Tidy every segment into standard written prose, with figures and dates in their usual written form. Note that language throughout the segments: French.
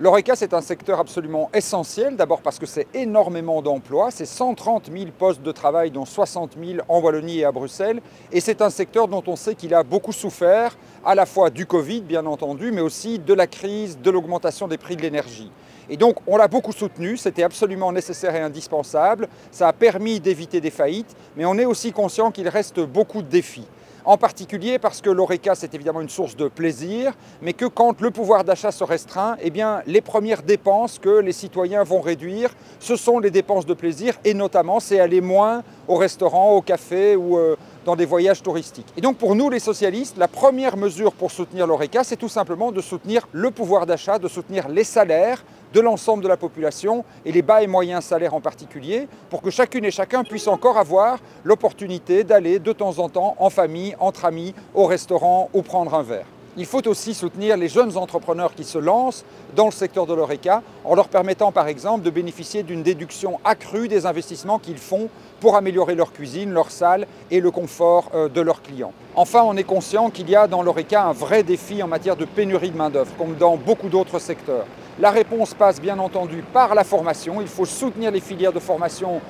L'Horeca, c'est un secteur absolument essentiel, d'abord parce que c'est énormément d'emplois, c'est 130 000 postes de travail, dont 60 000 en Wallonie et à Bruxelles, et c'est un secteur dont on sait qu'il a beaucoup souffert, à la fois du Covid, bien entendu, mais aussi de la crise, de l'augmentation des prix de l'énergie. Et donc, on l'a beaucoup soutenu, c'était absolument nécessaire et indispensable, ça a permis d'éviter des faillites, mais on est aussi conscient qu'il reste beaucoup de défis. En particulier parce que l'Horeca, c'est évidemment une source de plaisir, mais que quand le pouvoir d'achat se restreint, eh bien, les premières dépenses que les citoyens vont réduire, ce sont les dépenses de plaisir, et notamment, c'est aller moins au restaurant, au café ou dans des voyages touristiques. Et donc pour nous les socialistes, la première mesure pour soutenir l'Horeca, c'est tout simplement de soutenir le pouvoir d'achat, de soutenir les salaires de l'ensemble de la population et les bas et moyens salaires en particulier, pour que chacune et chacun puisse encore avoir l'opportunité d'aller de temps en temps en famille, entre amis, au restaurant ou prendre un verre. Il faut aussi soutenir les jeunes entrepreneurs qui se lancent dans le secteur de l'Horeca en leur permettant par exemple de bénéficier d'une déduction accrue des investissements qu'ils font pour améliorer leur cuisine, leur salle et le confort de leurs clients. Enfin, on est conscient qu'il y a dans l'Horeca un vrai défi en matière de pénurie de main-d'œuvre, comme dans beaucoup d'autres secteurs. La réponse passe bien entendu par la formation. Il faut soutenir les filières de formation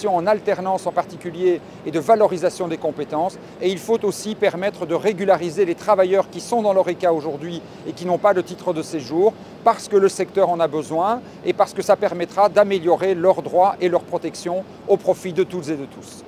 en alternance en particulier et de valorisation des compétences. Et il faut aussi permettre de régulariser les travailleurs qui sont dans l'Horeca aujourd'hui et qui n'ont pas de titre de séjour, parce que le secteur en a besoin et parce que ça permettra d'améliorer leurs droits et leur protection au profit de toutes et de tous.